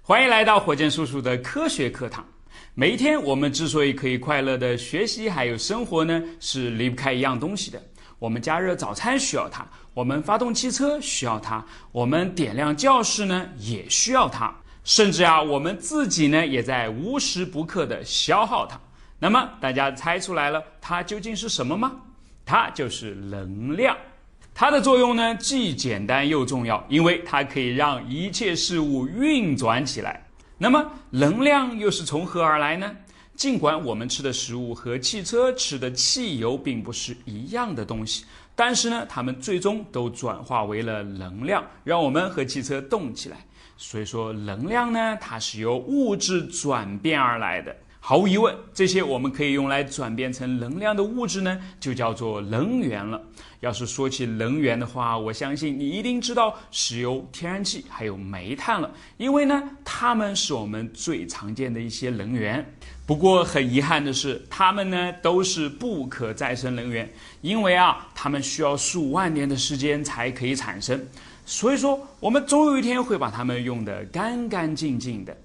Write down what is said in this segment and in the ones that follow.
欢迎来到火箭叔叔的科学课堂。每一天我们之所以可以快乐的学习还有生活呢，是离不开一样东西的。我们加热早餐需要它，我们发动汽车需要它，我们点亮教室呢也需要它，甚至我们自己呢也在无时不刻的消耗它。那么大家猜出来了，它究竟是什么吗？它就是能量。它的作用呢，既简单又重要，因为它可以让一切事物运转起来。那么，能量又是从何而来呢？尽管我们吃的食物和汽车吃的汽油并不是一样的东西，但是呢，它们最终都转化为了能量，让我们和汽车动起来。所以说，能量呢，它是由物质转变而来的。毫无疑问，这些我们可以用来转变成能量的物质呢，就叫做能源了。要是说起能源的话，我相信你一定知道石油、天然气还有煤炭了，因为呢，它们是我们最常见的一些能源。不过很遗憾的是，它们呢都是不可再生能源，因为它们需要数万年的时间才可以产生，所以说我们总有一天会把它们用得干干净净的。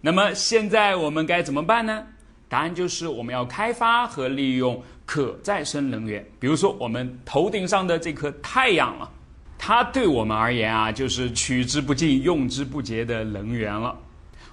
那么现在我们该怎么办呢？答案就是我们要开发和利用可再生能源。比如说我们头顶上的这颗太阳了，它对我们而言就是取之不尽用之不竭的能源了。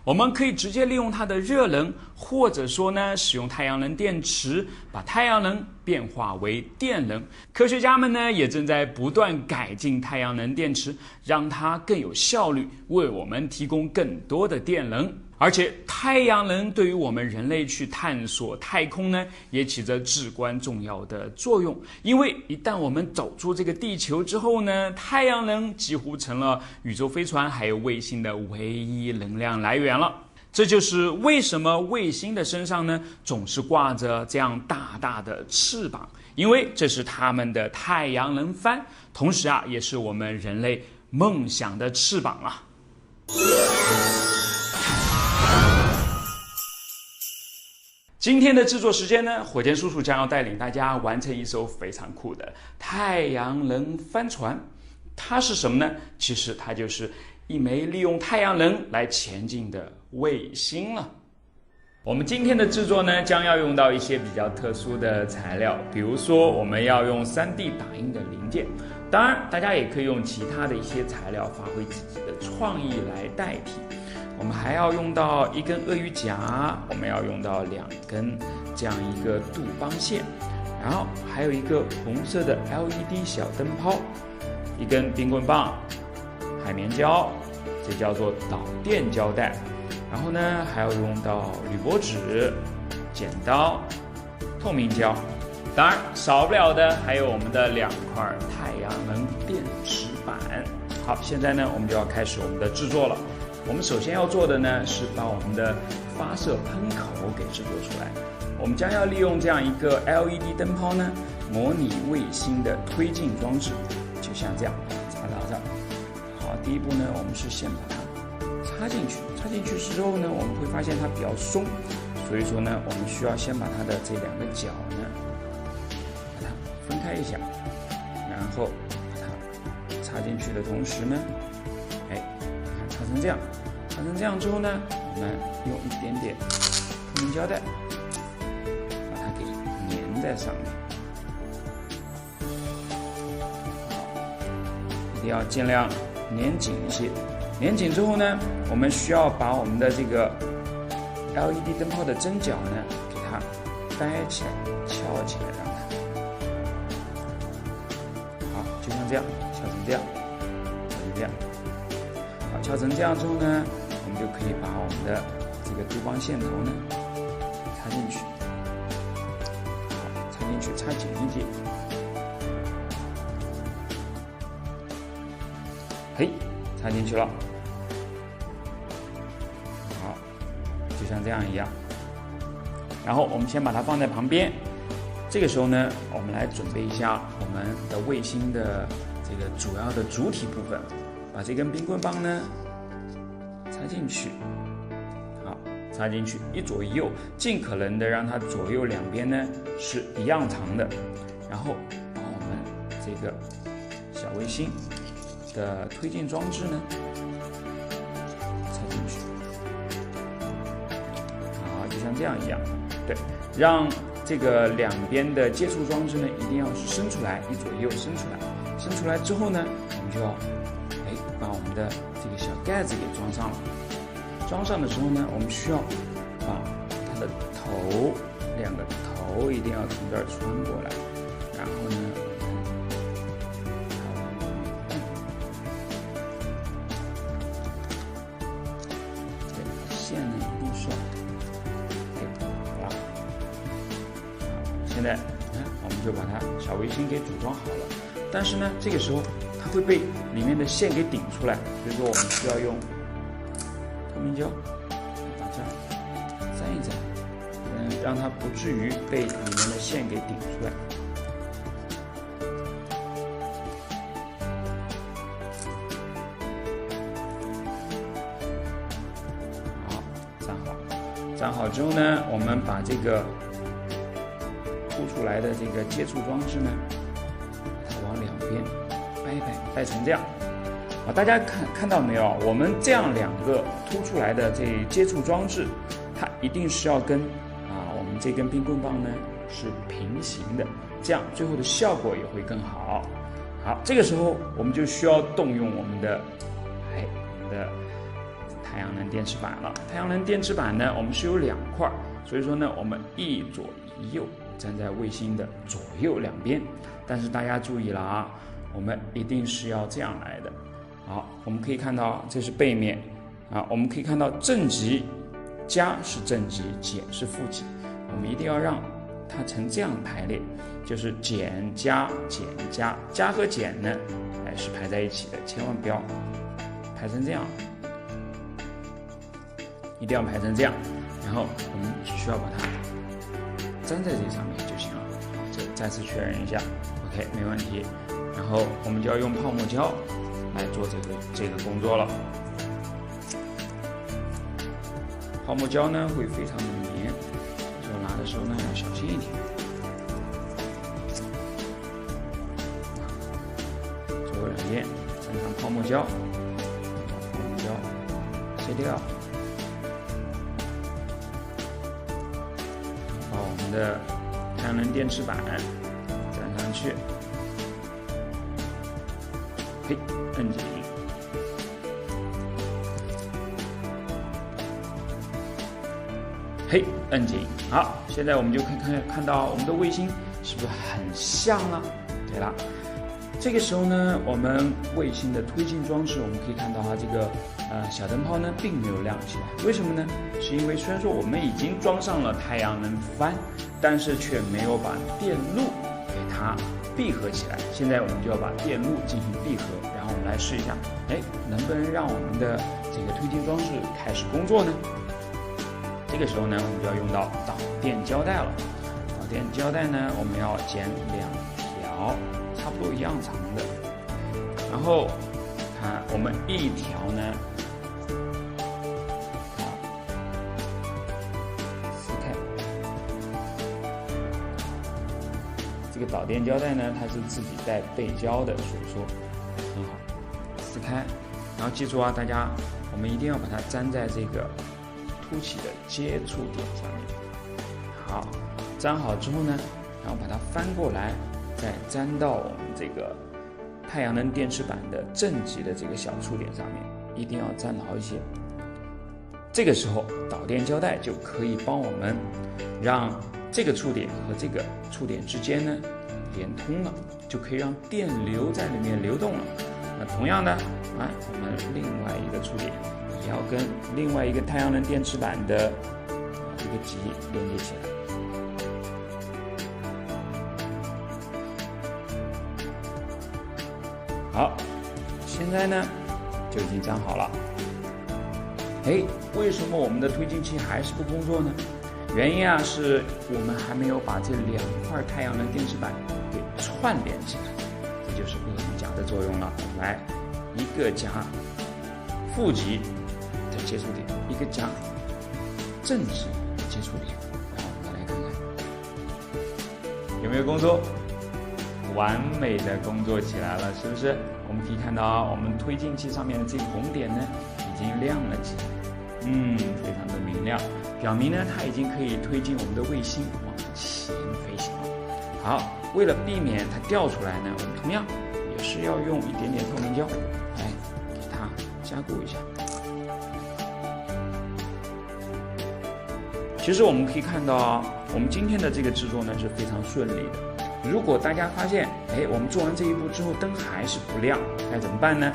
我们可以直接利用它的热能，或者说呢，使用太阳能电池把太阳能变化为电能。科学家们呢也正在不断改进太阳能电池，让它更有效率，为我们提供更多的电能。而且太阳能对于我们人类去探索太空呢，也起着至关重要的作用。因为一旦我们走出这个地球之后呢，太阳能几乎成了宇宙飞船还有卫星的唯一能量来源了。这就是为什么卫星的身上呢总是挂着这样大大的翅膀，因为这是它们的太阳能帆，同时也是我们人类梦想的翅膀啊。今天的制作时间呢，火箭叔叔将要带领大家完成一艘非常酷的太阳能帆船。它是什么呢？其实它就是一枚利用太阳能来前进的卫星了。我们今天的制作呢，将要用到一些比较特殊的材料，比如说我们要用 3D 打印的零件，当然大家也可以用其他的一些材料发挥自己的创意来代替。我们还要用到一根鳄鱼夹，我们要用到2根这样一个杜邦线，然后还有一个红色的 LED 小灯泡，一根冰棍棒，海绵胶，这叫做导电胶带，然后呢还要用到铝箔纸、剪刀、透明胶，当然少不了的还有我们的2块太阳能电池板。好，现在呢我们就要开始我们的制作了。我们首先要做的呢，是把我们的发射喷口给制作出来。我们将要利用这样一个 LED 灯泡呢，模拟卫星的推进装置，就像这样插到这儿。好，第一步呢，我们是先把它插进去。插进去之后呢，我们会发现它比较松，所以说呢，我们需要先把它的这2个角呢，把它分开一下，然后把它插进去的同时呢，插成这样，插成这样之后呢，我们用一点点透明胶带把它给粘在上面。一定要尽量粘紧一些。粘紧之后呢，我们需要把我们的这个 LED 灯泡的针脚呢，给它掰起来，敲起来，让它好，就像这样，敲成这样，敲成这样。敲成这样之后呢，我们就可以把我们的这个杜邦线头呢插进去，好，插进去，插紧一点，嘿，插进去了，好，就像这样一样。然后我们先把它放在旁边，这个时候呢，我们来准备一下我们的卫星的这个主要的主体部分。把这根冰棍棒呢插进去，好，插进去，一左一右，尽可能的让它左右两边呢是一样长的，然后把我们这个小卫星的推进装置呢插进去，这样一样，对，让这个两边的接触装置呢一定要是伸出来，一左一右伸出来。伸出来之后呢，我们就要把我们的这个小盖子给装上了。装上的时候呢，我们需要把它的头，两个头一定要从这儿穿过来，然后呢，这个线呢一定是要，好了，现在我们就把它小卫星给组装好了。但是呢，这个时候它会被里面的线给顶出来，所以说我们需要用透明胶把它粘一粘，让它不至于被里面的线给顶出来。好，粘好之后呢，我们把这个凸出来的这个接触装置呢，往两边掰成这样啊！大家看到没有？我们这样两个凸出来的这接触装置，它一定是要跟我们这根冰棍棒呢是平行的，这样最后的效果也会更好。好，这个时候我们就需要动用我们的太阳能电池板了。太阳能电池板呢，我们是有2块，所以说呢，我们一左一右站在卫星的左右两边。但是大家注意了啊，我们一定是要这样来的。好，我们可以看到这是背面啊，我们可以看到正极加是正极，减是负极，我们一定要让它成这样排列，就是减加减加，加和减呢是排在一起的，千万不要排成这样，一定要排成这样。然后我们只需要把它粘在这上面就行了。这再次确认一下 ，OK， 没问题。然后我们就要用泡沫胶来做这个工作了。泡沫胶呢会非常的黏，所以拿的时候呢要小心一点。左右两边沾上泡沫胶，泡沫胶切掉，把我们的太阳能电池板粘上去，嘿，摁紧。嘿，摁紧。好，现在我们就看到我们的卫星是不是很像了？对了，这个时候呢，我们卫星的推进装置，我们可以看到这个小灯泡呢并没有亮起来，为什么呢？是因为虽然说我们已经装上了太阳能帆，但是却没有把电路给它闭合起来。现在我们就要把电路进行闭合，然后我们来试一下，能不能让我们的这个推进装置开始工作呢？这个时候呢，我们就要用到导电胶带了。导电胶带呢，我们要剪2条，差不多一样长的。然后看我们一条呢，撕开。这个导电胶带呢，它是自己带背胶的，所以说很好撕开。然后记住啊，大家我们一定要把它粘在这个凸起的接触点上面。好，粘好之后呢，然后把它翻过来，再粘到我们这个太阳能电池板的正极的这个小触点上面，一定要粘牢一些。这个时候，导电胶带就可以帮我们让这个触点和这个触点之间呢连通了，就可以让电流在里面流动了。那同样的，我们另外一个触点也要跟另外一个太阳能电池板的一个极连接起来。好，现在呢就已经粘好了。为什么我们的推进器还是不工作呢？原因是我们还没有把这2块太阳能电池板给串联起来，这就是螺纹夹的作用了。我们来一个夹负极的接触点，一个夹正极的接触点，然后我们来看看有没有工作，完美的工作起来了，是不是？我们可以看到我们推进器上面的这个红点呢已经亮了起来。非常的明亮，表明呢它已经可以推进我们的卫星往前飞行了。好，为了避免它掉出来呢，我们同样也是要用一点点透明胶来给它加固一下。其实我们可以看到啊，我们今天的这个制作呢是非常顺利的。如果大家发现，我们做完这一步之后灯还是不亮，该怎么办呢？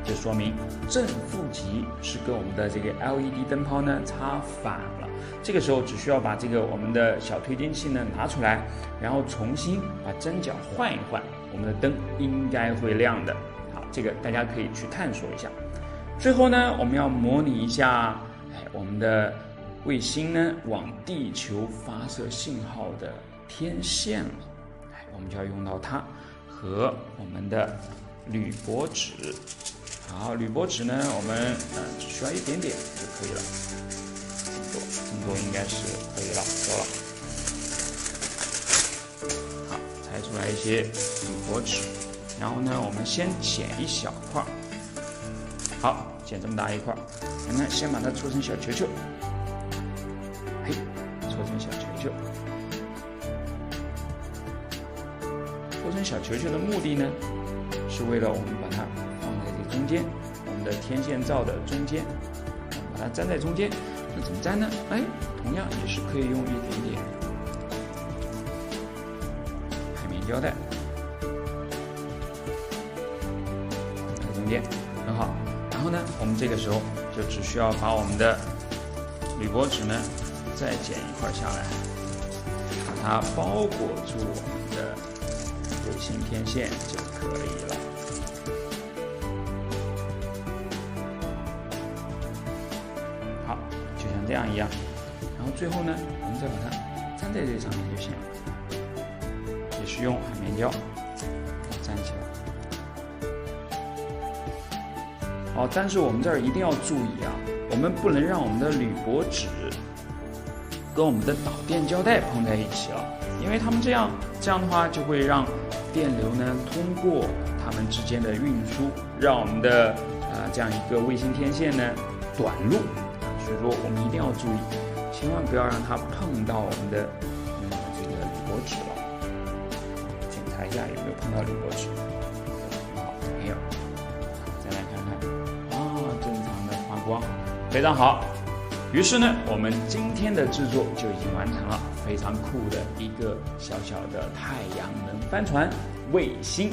就说明正负极是跟我们的这个 LED 灯泡呢插反了。这个时候只需要把这个我们的小推进器呢拿出来，然后重新把针脚换一换，我们的灯应该会亮的。好，这个大家可以去探索一下。最后呢，我们要模拟一下，我们的卫星呢往地球发射信号的天线了。我们就要用到它和我们的铝箔纸。好，铝箔纸呢，我们只需要一点点就可以了，这么多应该是可以了，够了。好，裁出来一些铝箔纸，然后呢，我们先剪一小块，好，剪这么大一块，然后呢，先把它搓成小球球，搓成小球球。搓成小球球的目的呢，是为了我们把它放在这中间，我们的天线罩的中间，把它粘在中间。那怎么粘呢？同样也是可以用一点点海绵胶带在中间，很好。然后呢，我们这个时候就只需要把我们的铝箔纸呢再剪一块下来，把它包裹住我们的卫星天线就可以了。好，就像这样一样。然后最后呢，我们再把它粘在这上面就行了，也是用海绵胶粘起来。好，但是我们这儿一定要注意啊，我们不能让我们的铝箔纸跟我们的导电胶带碰在一起了，因为它们这样的话就会让电流呢通过它们之间的运输，让我们的这样一个卫星天线呢短路。所以说我们一定要注意，千万不要让它碰到我们的这个铝箔纸了。检查一下有没有碰到铝箔纸。好，没有。再来看看，正常的发光，非常好。于是呢，我们今天的制作就已经完成了，非常酷的一个小小的太阳能帆船卫星。